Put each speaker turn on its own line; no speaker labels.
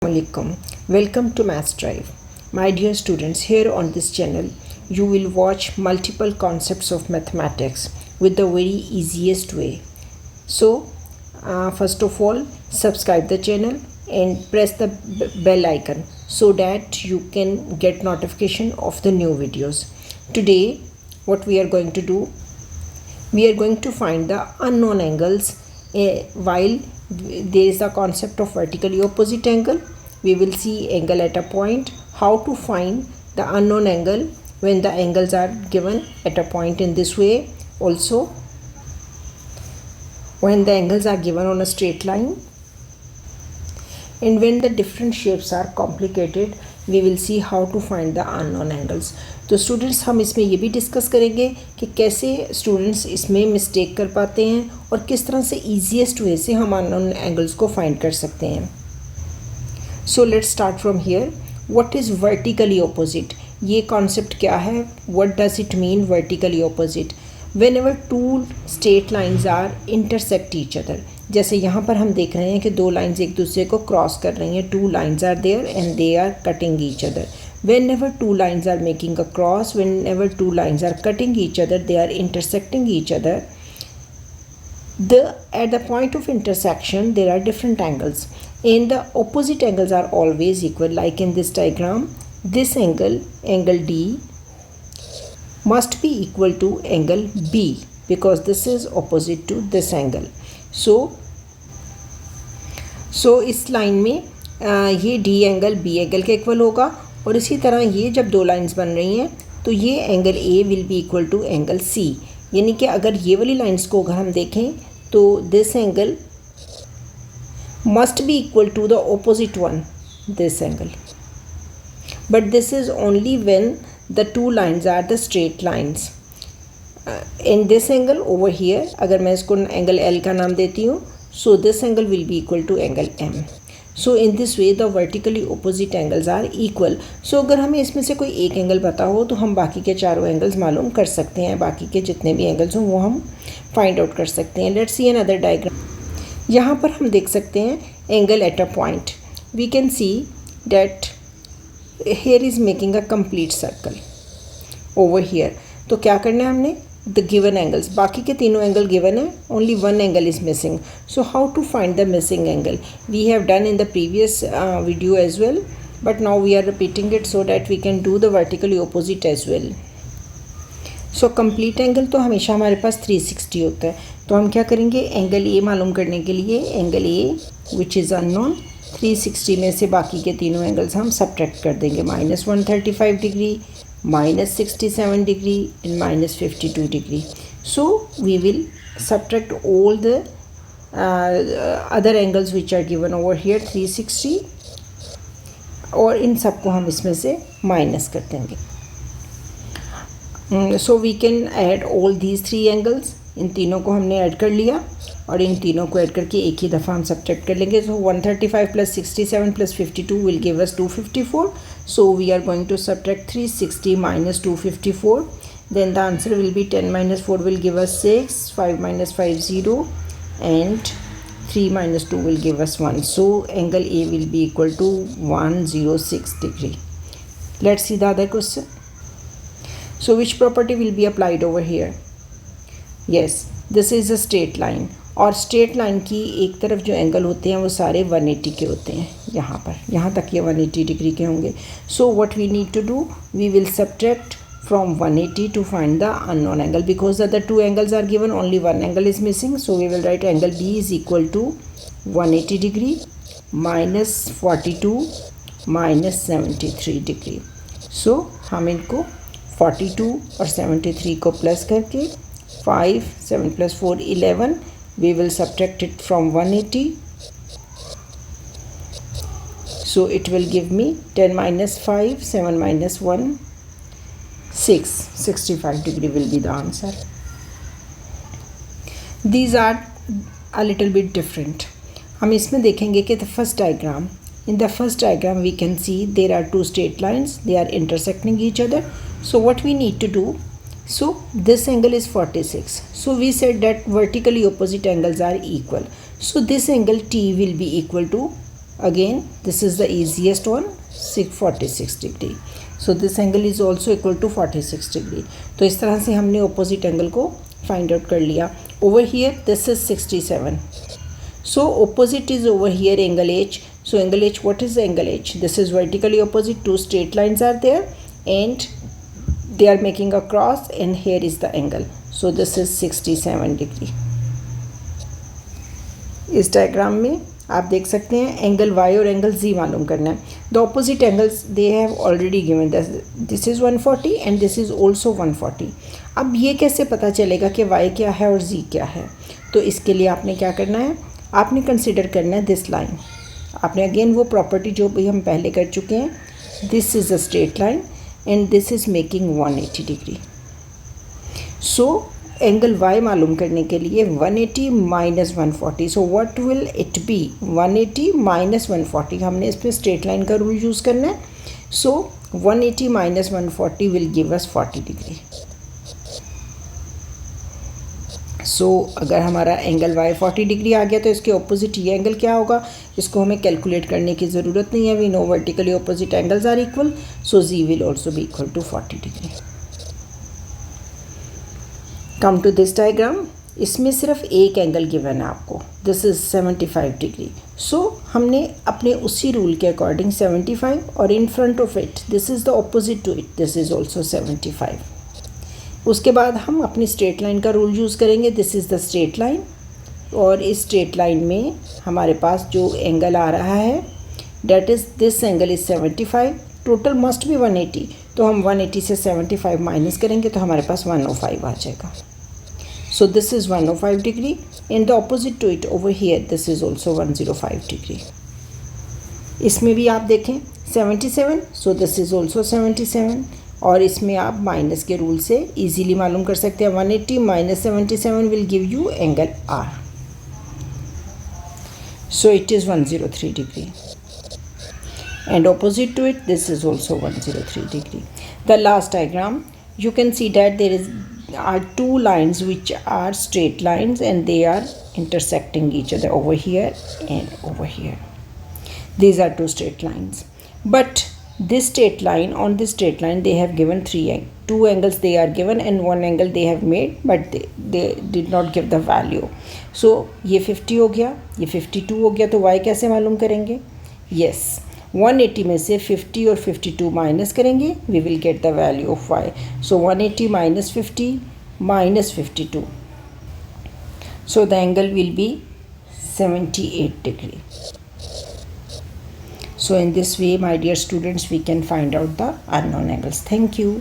Assalamualaikum. Welcome to Maths Drive. My dear students, here on this channel you will watch multiple concepts of mathematics with the very easiest way. So, first of all, subscribe the channel and press the bell icon so that you can get notification of the new videos. Today, what we are going to do, we are going to find the unknown angles while there is a concept of vertically opposite angle. We will see angle at a point, how to find the unknown angle when the angles are given at a point in this way. Also, when the angles are given on a straight line, and when the different shapes are complicated, we will see how to find the unknown angles. तो students, हम इसमें ये भी discuss करेंगे कि कैसे students इसमें mistake कर पाते हैं और किस तरह से ईजीएस्ट वे से हम अननोन एंगल्स को फाइंड कर सकते हैं. So let's start from here. What is vertically opposite? ये कॉन्सेप्ट क्या है? What does it mean vertically opposite? Whenever two straight lines are intersect each other. जैसे यहाँ पर हम देख रहे हैं कि दो लाइन्स एक दूसरे को क्रॉस कर रही हैं. Two lines are there and they are cutting each other. Whenever two lines are making a cross, whenever two lines are cutting each other, they are intersecting each other. At the point of intersection, there are different angles, and the opposite angles are always equal. Like in this diagram, this angle, angle D, must be equal to angle B because this is opposite to this angle. So इस line में ये D angle B angle के equal होगा. और इसी तरह ये जब दो लाइंस बन रही हैं तो ये angle A will be equal to angle C. यानी कि अगर ये वाली लाइंस को अगर हम देखें तो this angle must be equal to the opposite one, this angle. But this is only when the two lines are the straight lines. In this angle over here, अगर मैं इसको एंगल L का नाम देती हूँ, so this angle will be equal to angle M. So in this way the vertically opposite angles are equal. So अगर हमें इसमें से कोई एक एंगल पता हो तो हम बाकी के चारों एंगल्स मालूम कर सकते हैं. बाकी के जितने भी एंगल्स हों वो हम फाइंड आउट कर सकते हैं. Let's see another diagram. यहाँ पर हम देख सकते हैं angle at a point. We can see that here is making a complete circle over here. तो क्या करना है हमने? the given angles, बाकी के तीनों एंगल गिवन है, only one angle is missing. So how to find the missing angle? We have done in the previous video as well, but now we are repeating it so that we can do the vertically opposite as well. So complete angle तो हमेशा हमारे पास 360 होता है. तो हम क्या करेंगे? Angle A मालूम करने के लिए angle A which is unknown, 360 में से बाकी के तीनों एंगल्स हम सब्ट्रैक्ट कर देंगे. -135 degree, -67 degree and -52 degree. So we will subtract all the other angles which are given over here 360 और इन सबको हम इसमें से माइनस कर देंगे. So we can add all these three angles. इन तीनों को हमने ऐड कर लिया और इन तीनों को ऐड करके एक ही दफ़ा हम सब्ट्रैक्ट कर लेंगे. So 135 + 67 + 52 will give us 254. So we are going to subtract 360 minus 254. Then the answer will be 10 minus 4 will give us 6, 5 minus 5 0, and 3 minus 2 will give us 1. So angle A will be equal to 106 degree. Let's see the other question. So which property will be applied over here? Yes, this is a straight line. और straight line की एक तरफ जो angle होते हैं वो सारे 180 के होते हैं. यहाँ पर यहाँ तक ये 180 डिग्री के होंगे. So what we need to do, we will subtract from 180 to find the unknown angle. Because the two angles are given, only one angle is missing. So we will write angle B is equal to 180 degree -42 -73 degree. So हम इनको 42 और 73 को plus करके 5, 7 + 4 11. We will subtract it from 180. So it will give me 10 minus 5, 7 minus 1, 6. 65 degree will be the answer. These are a little bit different. हम इसमें देखेंगे कि the first diagram. In the first diagram we can see there are two straight lines. They are intersecting each other. So what we need to do? So this angle is 46. So we said that vertically opposite angles are equal. So this angle T will be equal to again this is the easiest one, 46 degree. So this angle is also equal to 46 degree. तो इस तरह से हमने opposite angle को find out कर लिया. Over here this is 67. So opposite is over here angle H. So angle H, what is the angle H? This is vertically opposite, two straight lines are there and they are making a cross and here is the angle. So this is 67 degree. इस diagram में आप देख सकते हैं angle y और angle z मालूम करना है. The opposite angles they have already given, this is 140 and this is also 140. अब ये कैसे पता चलेगा कि y क्या है और z क्या है? तो इसके लिए आपने क्या करना है, आपने कंसिडर करना है दिस लाइन. आपने अगेन वो प्रॉपर्टी जो भी हम पहले कर चुके हैं, this is a straight line and this is making 180 degree. So angle y मालूम करने के लिए 180 minus 140. So what will it be? 180 minus 140. हमने इस पर स्ट्रेट लाइन का रूल यूज़ करना है. So 180 minus 140 will give us 40 degree. So अगर हमारा एंगल y 40 डिग्री आ गया तो इसके ऑपोजिट ये एंगल क्या होगा, इसको हमें कैलकुलेट करने की ज़रूरत नहीं है. We know vertically opposite angles are equal. So z will also be equal to 40 degree. Come to this diagram. इसमें सिर्फ एक एंगल गिवन है आपको, दिस इज़ 75 डिग्री. सो हमने अपने उसी रूल के अकॉर्डिंग 75 और in front of it this is the opposite to it, this is also 75. उसके बाद हम अपनी स्ट्रेट लाइन का रूल यूज़ करेंगे. This is the straight line और इस स्ट्रेट लाइन में हमारे पास जो एंगल आ रहा है that is this angle is 75. Total must भी 180. तो हम 180 से 75 माइनस करेंगे तो हमारे पास 105 आ जाएगा. So this is 105 degree and the opposite to it over here this is also 105 degree. इसमें भी आप देखें 77, so this is also 77 और इसमें आप माइनस के रूल से इजीली मालूम कर सकते हैं. 180 minus 77 will give you angle R. So it is 103 degree and opposite to it this is also 103 degree. The last diagram, you can see that there are two lines which are straight lines and they are intersecting each other over here and over here. These are two straight lines, but this straight line, on this straight line they have given two angles they are given and one angle they have made, but they did not give the value. So ये 50 हो गया, ये 52 हो गया. तो y कैसे मालूम करेंगे? Yes, 180 में से 50 और 52 माइनस करेंगे, we will get the value of y. So 180 minus 50 minus 52. So the angle will be 78 degree. So in this way, my dear students, we can find out the unknown angles. Thank you.